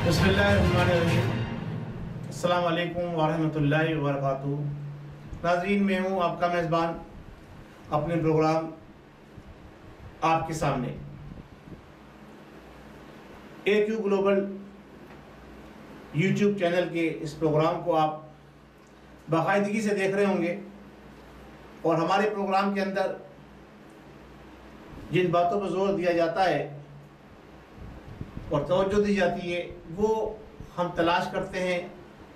बिस्मिल्लाहिर्रहमानिर्रहीम। अस्सलाम वालेकुम वरहमतुल्लाहि वबरकातुहू। नाज़रीन, मैं हूँ आपका मेज़बान अपने प्रोग्राम आपके सामने AQ ग्लोबल यूट्यूब चैनल के इस प्रोग्राम को आप बाकायदगी से देख रहे होंगे और हमारे प्रोग्राम के अंदर जिन बातों पर जोर दिया जाता है और तवज्जो दी जाती है वो हम तलाश करते हैं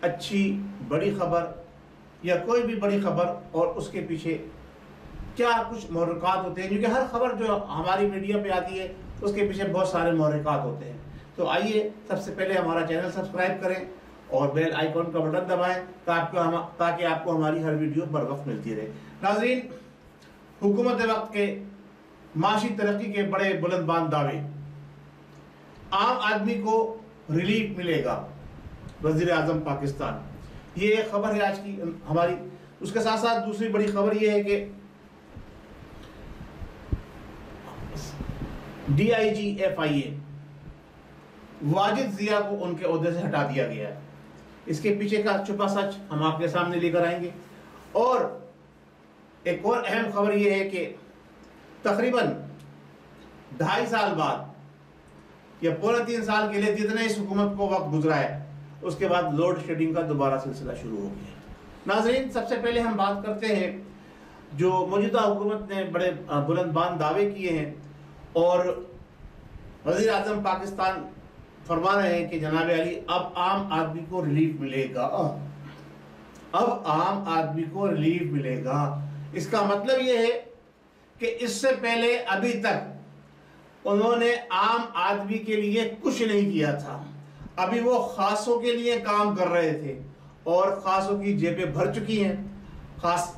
अच्छी बड़ी खबर या कोई भी बड़ी खबर और उसके पीछे क्या कुछ महरक़ात होते हैं, क्योंकि हर खबर जो हमारी मीडिया पे आती है उसके पीछे बहुत सारे महरक़ात होते हैं। तो आइए सबसे पहले हमारा चैनल सब्सक्राइब करें और बेल आइकॉन का बटन दबाएं ताकि आपको हमारी हर वीडियो बर वक्त मिलती रहे। नाज़रीन, हुकूमत वक्त के माशी तरक्की के बड़े बुलंदबान दावे, आम आदमी को रिलीफ मिलेगा, वज़ीर आज़म पाकिस्तान, ये एक खबर है आज की हमारी। उसके साथ साथ दूसरी बड़ी खबर ये है कि DIG FIA वाजिद ज़िया को उनके ओहदे से हटा दिया गया है। इसके पीछे का छुपा सच हम आपके सामने लेकर आएंगे। और एक और अहम खबर यह है कि तकरीबन 2.5 साल बाद या पौने 3 साल के लिए जितने इस हुकूमत को वक्त गुजरा है उसके बाद लोड शेडिंग का दोबारा सिलसिला शुरू हो गया। नाज़रीन, सबसे पहले हम बात करते हैं जो मौजूदा हुकूमत ने बड़े बुलंदबान दावे किए हैं और वज़ीर आज़म पाकिस्तान फरमा रहे हैं कि जनाब अली अब आम आदमी को रिलीफ मिलेगा, अब आम आदमी को रिलीफ मिलेगा। इसका मतलब यह है कि इससे पहले अभी तक उन्होंने आम आदमी के लिए कुछ नहीं किया था। अभी वो खासों के लिए काम कर रहे थे और खासों की जेबें भर चुकी हैं। खास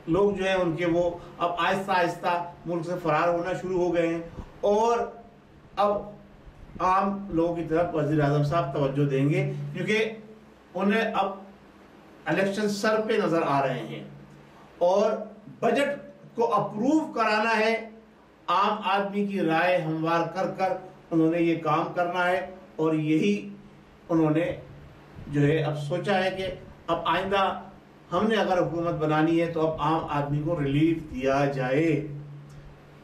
लोग जो हैं उनके वो अब आहिस्ता आहिस्ता मुल्क से फरार होना शुरू हो गए हैं और अब आम लोगों की तरफ वज़ीर आज़म साहब तवज्जो देंगे क्योंकि उन्हें अब इलेक्शन सर पे नज़र आ रहे हैं और बजट को अप्रूव कराना है। आम आदमी की राय हमवार कर कर उन्होंने ये काम करना है और यही उन्होंने जो है अब सोचा है कि अब आइंदा हमने अगर हुकूमत बनानी है तो अब आम आदमी को रिलीफ दिया जाए।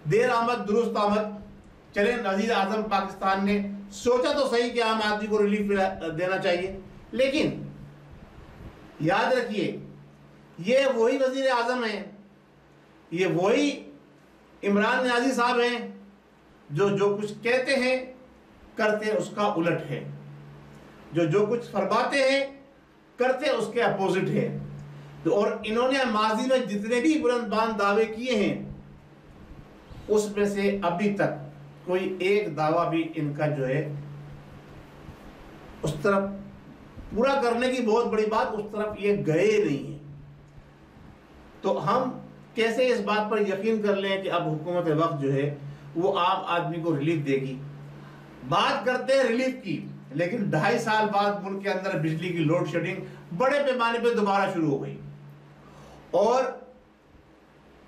देर आमद दुरुस्त आमद। चले, वज़ीर आज़म पाकिस्तान ने सोचा तो सही कि आम आदमी को रिलीफ देना चाहिए, लेकिन याद रखिए ये वही वज़ीर आज़म है, ये वही इमरान नियाज़ी साहब हैं जो कुछ कहते हैं करते उसका उलट है, जो कुछ फरमाते हैं करते उसके अपोजिट है। तो और इन्होंने माजी में जितने भी बुलंदबान दावे किए हैं उसमें से अभी तक कोई एक दावा भी इनका जो है उस तरफ पूरा करने की बहुत बड़ी बात उस तरफ ये गए नहीं है। तो हम कैसे इस बात पर यकीन कर लें कि अब हुकूमत वक्त जो है वो आम आदमी को रिलीफ देगी। बात करते हैं रिलीफ की, लेकिन 2.5 साल बाद मुल्क के अंदर बिजली की लोड शेडिंग बड़े पैमाने पर दोबारा शुरू हो गई और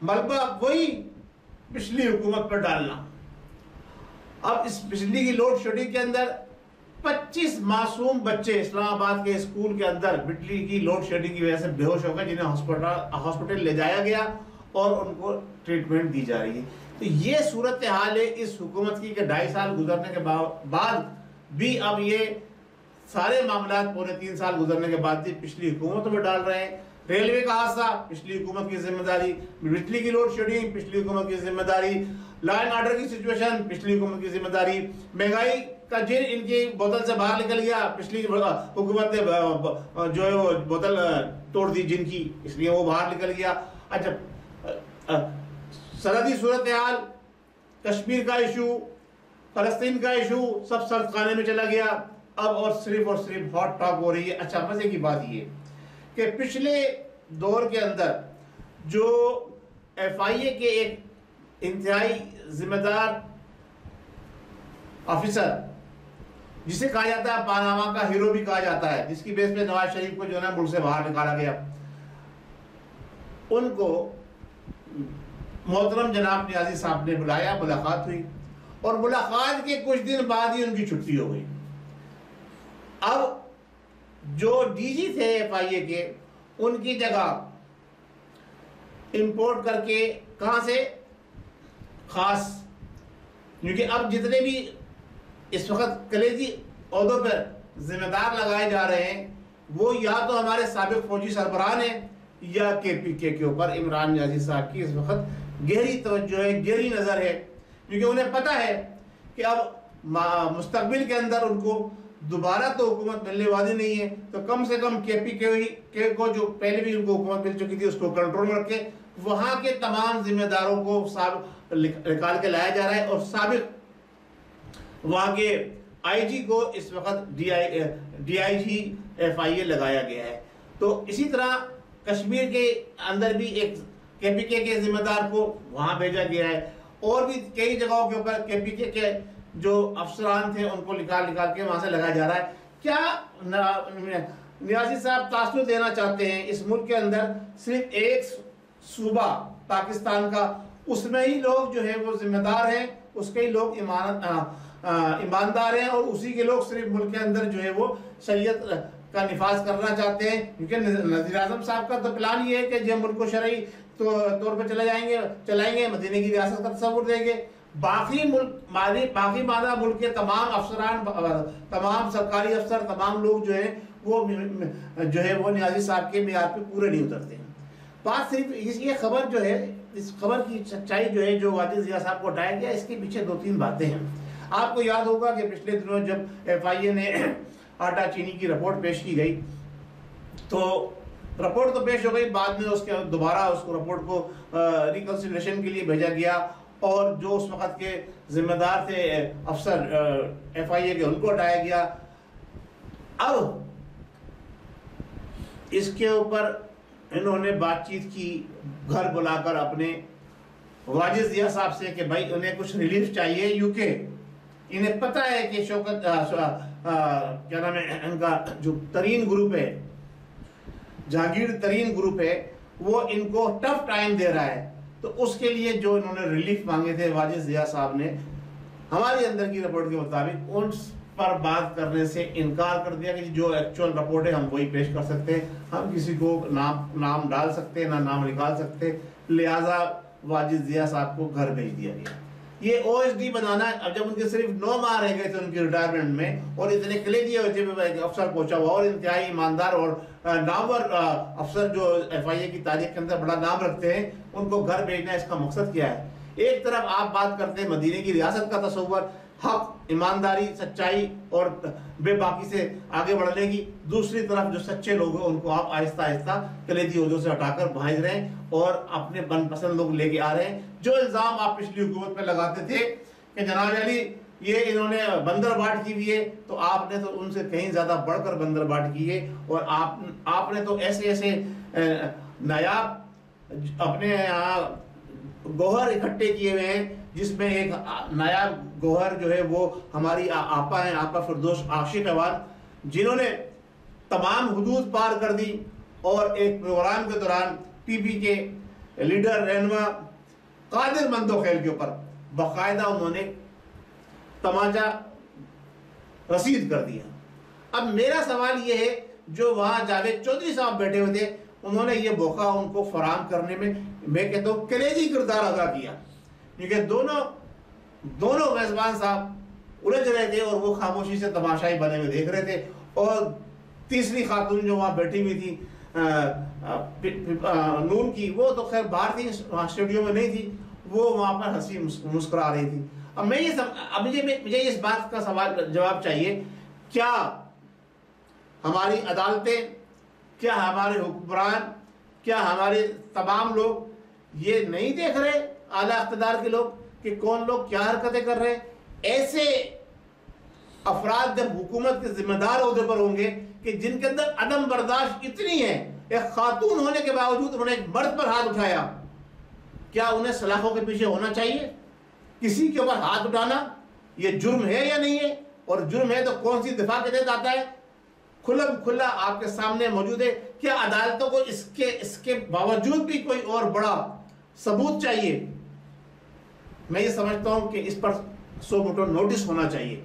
मलबा वही पिछली हुकूमत पर डालना। अब इस बिजली की लोड शेडिंग के अंदर 25 मासूम बच्चे इस्लामाबाद के स्कूल के अंदर बिजली की लोड शेडिंग की वजह से बेहोश हो गए, जिन्हें हॉस्पिटल ले जाया गया और उनको ट्रीटमेंट दी जा रही है। तो ये सूरत हाल है इस हुकूमत की कि 2.5 साल गुजरने के बाद भी अब ये सारे मामला पौने 3 साल गुजरने के बाद भी पिछली हुकूमत में डाल रहे हैं। रेलवे का हादसा पिछली हुकूमत की जिम्मेदारी, बिजली की लोड शेडिंग पिछली हुकूमत की जिम्मेदारी, लॉ एंड ऑर्डर की सिचुएशन पिछली हुकूमत की जिम्मेदारी, महंगाई का जिन इनकी बोतल से बाहर निकल गया पिछली हुकूमत ने जो है वो बोतल तोड़ दी जिनकी, इसलिए वो बाहर निकल गया। अच्छा, सरहदी सूरत हाल, कश्मीर का इशू, फलस्तीन का इशू सब सर्द खाने में चला गया। अब और सिर्फ हॉट टॉक हो रही है। अच्छा, मजे की बात ये कि पिछले दौर के अंदर जो FIA के एक इंतहाई जिम्मेदार ऑफिसर जिसे कहा जाता है पानामा का हीरो भी कहा जाता है, जिसकी बेस पे नवाज शरीफ को जो है ना मुल्क से बाहर निकाला गया, उनको मोहतरम जनाब नियाज़ी साहब ने बुलाया, मुलाकात हुई और मुलाकात के कुछ दिन बाद ही उनकी छुट्टी हो गई। अब जो डीजी थे एफआईए के, उनकी जगह इंपोर्ट करके कहां से, खास, क्योंकि अब जितने भी इस वक्त कलेजी ओहदों पर जिम्मेदार लगाए जा रहे हैं वो या तो हमारे साबिक फौजी सरबराह हैं या केपीके के ऊपर इमरान नियाज़ी साहब की इस वक्त गहरी तवज्जो है, गहरी नज़र है, क्योंकि उन्हें पता है कि अब मुस्तकबिल के अंदर उनको दोबारा तो हुकूमत मिलने वाली नहीं है, तो कम से कम केपीके को जो पहले भी उनको हुकूमत मिल चुकी थी उसको कंट्रोल में रखे, वहां के तमाम जिम्मेदारों को निकाल के लाया जा रहा है और साबिक वहां के आईजी को इस वक्त डीआईजी एफआईए लगाया गया है। तो इसी तरह कश्मीर के अंदर भी एक केपीके के जिम्मेदार को वहां भेजा गया है और भी कई जगहों के ऊपर केपीके के जो अफसरान थे उनको निकाल के वहां से लगाया जा रहा है। क्या नियाज़ी साहब तासुर देना चाहते हैं इस मुल्क के अंदर सिर्फ एक सूबा पाकिस्तान का, उसमें ही लोग जो है वो जिम्मेदार हैं, उसके ही लोग ईमानदार हैं और उसी के लोग सिर्फ मुल्क के अंदर जो है वो शरीयत का निफाज करना चाहते हैं, क्योंकि नज़ीर आज़म साहब का तो प्लान ये है कि जब मुल्क को शरई तौर पर चलाएंगे, मदीने की रियासत का तस्वुर देंगे, बाकी मादा मुल्क के तमाम अफसरान, तमाम सरकारी अफसर, तमाम लोग जो है वो नियाज़ी साहब के मेयार पे पूरे नहीं उतरते हैं। बात सिर्फ ये खबर जो है, इस खबर की सच्चाई जो है जो वाजिद ज़िया साहब को हटाया गया, इसके पीछे 2-3 बातें हैं। आपको याद होगा कि पिछले दिनों जब एफआईए ने आटा चीनी की रिपोर्ट पेश की गई, तो रिपोर्ट तो पेश हो गई, बाद में उसके दोबारा उसको रिपोर्ट को रिकंसिडरेशन के लिए भेजा गया और जो उस वक्त के जिम्मेदार थे अफसर एफआईए के, उनको हटाया गया। अब इसके ऊपर इन्होंने बातचीत की, घर बुलाकर अपने वाजिद ज़िया साहब से कि भाई उन्हें कुछ रिलीफ चाहिए यूके, इन्हें पता है कि शौकत क्या नाम है इनका जो तरीन ग्रुप है, जहांगीर तरीन ग्रुप है, वो इनको टफ टाइम दे रहा है, तो उसके लिए जो इन्होंने रिलीफ मांगे थे वाजिद ज़िया साहब ने हमारी अंदर की रिपोर्ट के मुताबिक उन पर बात करने से इनकार कर दिया कि जो एक्चुअल रिपोर्ट है हम वही पेश कर सकते हैं, हम किसी को नाम डाल सकते हैं ना नाम निकाल सकते, लिहाजा वाजिद ज़िया साहब को घर भेज दिया गया। ये ओएसडी बनाना है। अब जब उनके सिर्फ 9 माह रह गए थे उनकी रिटायरमेंट में और इतने किले दिए हुए थे, अफसर पहुंचा हुआ और इंतहाई ईमानदार और नामवर अफसर जो एफआईए की तारीख के अंदर बड़ा नाम रखते हैं, उनको घर भेजना, इसका मकसद क्या है? एक तरफ आप बात करते हैं मदीने की रियासत का तस्वर, हक, ईमानदारी, सच्चाई और बेबाकी से आगे बढ़ने की, दूसरी तरफ जो सच्चे लोग हैं उनको आप आहिस्ता आहिस्ता कलेजी ओहदों से हटाकर भेज रहे हैं और अपने मनपसंद लोग लेके आ रहे हैं। जो इल्जाम आप पिछली हुकूमत पे लगाते थे कि जनाब अली ये इन्होंने बंदरबाट की हुई है, तो आपने तो उनसे कहीं ज्यादा बढ़कर बंदरबाट की है और आपने तो ऐसे ऐसे नायाब अपने यहाँ गोहर इकट्ठे किए हुए हैं, जिसमें एक नायाब गोहर जो है वो हमारी आपा है, आपा फिरदौस आशिक अवान, जिन्होंने तमाम हुदूद पार कर दी और एक प्रोग्राम के दौरान टीपी के लीडर रहनुमा कादिर मंदोखेल के ऊपर बाकायदा उन्होंने तमाचा रसीद कर दिया। अब मेरा सवाल ये है, जो वहां जावेद चौधरी साहब बैठे हुए थे, उन्होंने ये मौका उनको फराहम करने में मैं कहता हूँ कलेजी किरदार अदा किया, क्योंकि दोनों मेजबान साहब उलझ रहे थे और वो खामोशी से तमाशाई बने हुए देख रहे थे। और तीसरी खातून जो वहां बैठी हुई थी नून की, वो तो खैर बाहर थी, वहां स्टूडियो में नहीं थी, वो वहां पर हंसी मुस्कुरा रही थी। अब मुझे इस बात का सवाल जवाब चाहिए, क्या हमारी अदालतें, क्या हमारे हुक्मरान, क्या हमारे तमाम लोग ये नहीं देख रहे, आला इख्तिदार के लोग, कि कौन लोग क्या हरकतें कर रहे हैं? ऐसे अफराद जब हुकूमत के जिम्मेदार ओहदे पर होंगे कि जिनके अंदर अदम बर्दाश्त इतनी है, एक खातून होने के बावजूद उन्होंने एक मर्द पर हाथ उठाया, क्या उन्हें सलाखों के पीछे होना चाहिए? किसी के ऊपर हाथ उठाना ये जुर्म है या नहीं है? और जुर्म है तो कौन सी दिफा के तहत आता है? खुल्लम खुल्ला आपके सामने मौजूद है। क्या अदालतों को इसके बावजूद भी कोई और बड़ा सबूत चाहिए? मैं ये समझता हूं कि इस पर 100 मोटो नोटिस होना चाहिए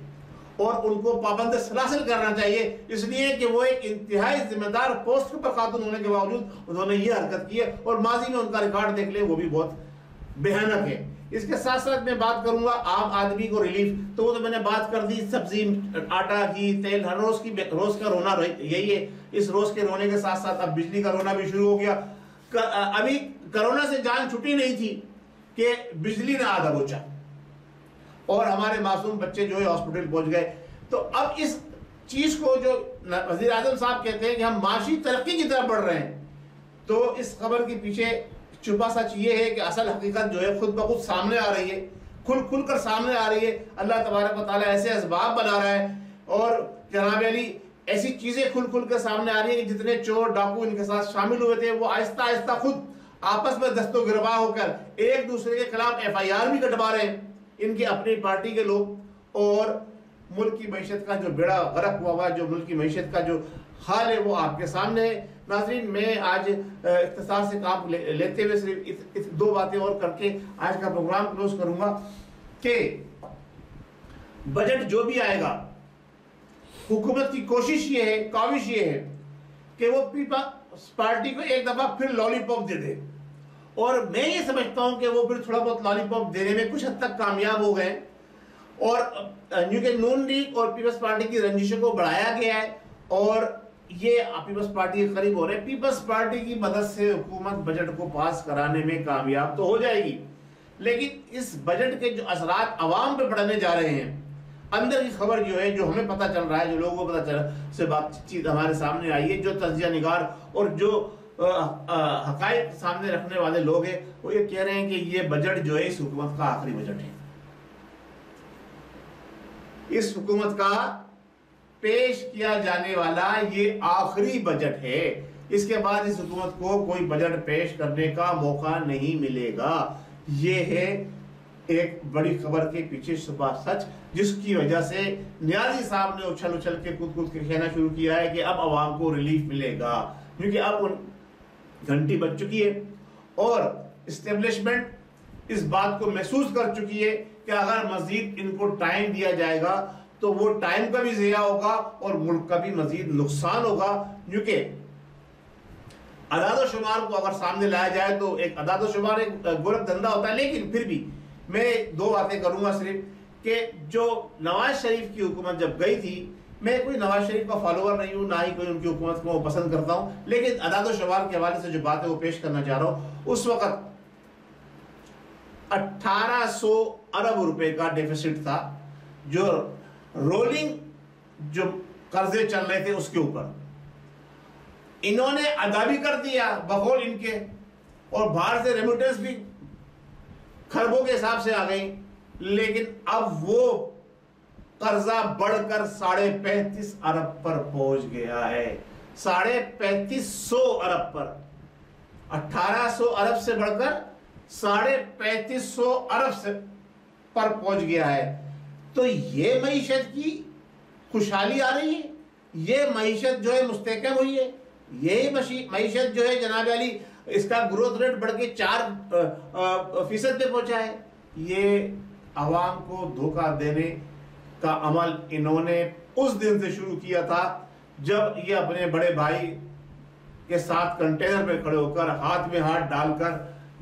और उनको पाबंद सलासिल करना चाहिए, इसलिए कि वो एक इंतहाई जिम्मेदार पोस्ट पर खातून होने के बावजूद उन्होंने ये हरकत की है और माजी में उनका रिकॉर्ड देख ले वो भी बहुत भयानक है। इसके साथ साथ मैं बात करूंगा आम आदमी को रिलीफ, तो वो तो मैंने बात कर दी, सब्जी, आटा, घी, तेल, हर रोज का रोना यही है। इस रोज के रोने के साथ साथ अब बिजली का रोना भी शुरू हो गया। अभी कोरोना से जान छुट्टी नहीं थी कि बिजली ने आधा बोचा और हमारे मासूम बच्चे जो है हॉस्पिटल पहुंच गए। तो अब इस चीज को जो वजीर आजम साहब कहते हैं कि हम माशी तरक्की की तरफ बढ़ रहे हैं, तो इस खबर के पीछे छुपा सच ये है कि असल हकीकत जो है खुद ब खुद सामने आ रही है, खुल कर सामने आ रही है। अल्लाह तबारक व तआला ऐसे असबाब बना रहा है और जनाब अली ऐसी चीजें खुल कर सामने आ रही है कि जितने चोर डाकू इनके साथ शामिल हुए थे वो आहिस्ता आहिस्ता खुद आपस में दस्तो गिरवा होकर एक दूसरे के खिलाफ FIR भी कटवा रहे हैं, इनकी अपनी पार्टी के लोग। और मुल्क की मैशत का जो बेड़ा गर्क हुआ, जो मुल्क की मैशत का जो हाल है वो आपके सामने है। नाज़रीन, मैं आज इख्तिसार से काम लेते हुए सिर्फ दो बातें और करके आज का प्रोग्राम क्लोज करूंगा कि बजट जो भी आएगा, हुकूमत की कोशिश ये है, काविश ये है कि वो पीपल्स पार्टी को एक दफा फिर लॉलीपॉप दे दे। और मैं ये समझता हूं कि वो फिर थोड़ा बहुत लॉलीपॉप देने में कुछ हद तक कामयाब हो गए और क्योंकि नून लीग और पीपल्स पार्टी की रंजिशों को बढ़ाया गया है और ये पीपल्स पार्टी के करीब हो रहे हैं। पीपल्स पार्टी की मदद से हुकूमत बजट को पास कराने में कामयाब तो हो जाएगी, लेकिन इस बजट के जो असरात अवाम पे पड़ने जा रहे हैं, अंदर की खबर जो है, जो हमें पता चल रहा है, जो लोगों को पता चल से बातचीत हमारे सामने आई है, जो तज्जिया निगार और जो हकायक सामने रखने वाले लोग हैं, वो ये कह रहे हैं कि ये बजट जो है इस हुकूमत का आखिरी बजट है। इस हुकूमत का पेश किया जाने वाला ये आखिरी बजट है, इसके बाद इस हुकूमत को कोई बजट पेश करने का मौका नहीं मिलेगा। ये है एक बड़ी खबर के पीछे छुपा सच, जिसकी वजह से नियाजी साहब ने उछल उछल के कूद के कहना शुरू किया है कि अब अवाम को रिलीफ मिलेगा, क्योंकि अब उन घंटी बज चुकी है और इस्टेब्लिशमेंट इस बात को महसूस कर चुकी है कि अगर मजीद इनको टाइम दिया जाएगा तो वो टाइम का भी ज़िया होगा और मुल्क का भी मजीद नुकसान होगा। क्योंकि अदाद शुमार को अगर सामने लाया जाए तो एक अदाद शुमार एक गोरख धंधा होता है, लेकिन फिर भी मैं दो बातें करूंगा सिर्फ कि जो नवाज शरीफ की हुकूमत जब गई थी, मैं कोई नवाज शरीफ का फॉलोअर नहीं हूं, ना ही कोई उनकी हुकूमत को पसंद करता हूं, लेकिन अदाद शुमार के हवाले से जो बातें वो पेश करना चाह रहा हूं, उस वक्त 1800 अरब रुपए का डेफिसिट था, जो रोलिंग जो कर्जे चल रहे थे उसके ऊपर। इन्होंने अदा भी कर दिया बकौल इनके, और बाहर से रेमिटेंस भी खरबों के हिसाब से आ गई, लेकिन अब वो कर्जा बढ़कर 35.5 अरब पर पहुंच गया है। 3550 अरब पर, 1800 अरब से बढ़कर 3550 अरब से पर पहुंच गया है। तो ये मईशत की खुशहाली आ रही है, ये मईशत जो है मुस्तहकम हुई है, यही मईशत जो है जनाब अली इसका ग्रोथ रेट बढ़ के 4% पे पहुंचा है। ये आवाम को धोखा देने का अमल इन्होंने उस दिन से शुरू किया था जब ये अपने बड़े भाई के साथ कंटेनर पे खड़े होकर हाथ में हाथ डालकर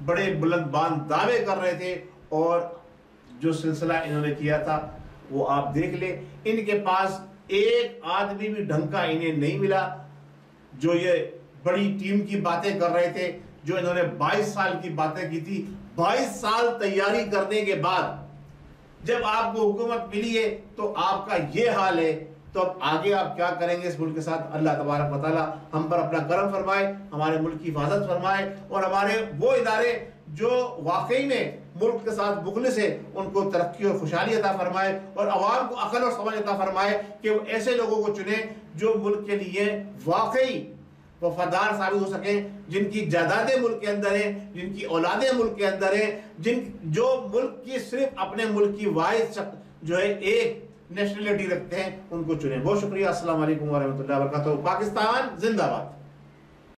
बड़े बुलंद बांध दावे कर रहे थे, और जो सिलसिला इन्होंने किया था वो आप देख ले। इनके पास एक आदमी भी ढंग का इन्हें नहीं मिला। जो ये बड़ी टीम की बातें कर रहे थे, जो इन्होंने 22 साल की बातें की थी, 22 साल तैयारी करने के बाद जब आपको हुकूमत मिली है तो आपका ये हाल है, तो अब आगे आप क्या करेंगे इस मुल्क के साथ? अल्लाह तबारक व तआला हम पर अपना करम फरमाए, हमारे मुल्क की हिफाजत फरमाए, और हमारे वो इदारे जो वाकई में मुल्क के साथ मुखलिस है उनको तरक्की और खुशहाली अता फरमाए, और अवाम को अकल और समझ अता फरमाए कि वो ऐसे लोगों को चुने जो मुल्क के लिए वाकई वफादार साबित हो सके, जिनकी जायदादें मुल्क के अंदर है, जिनकी औलादें मुल्क के अंदर है, जो मुल्क की सिर्फ अपने मुल्क की वाहिद जो है एक नेशनलिटी रखते हैं, उनको चुने। बहुत शुक्रिया। अस्सलाम वालेकुम व रहमतुल्लाहि व बरकातहू। पाकिस्तान जिंदाबाद।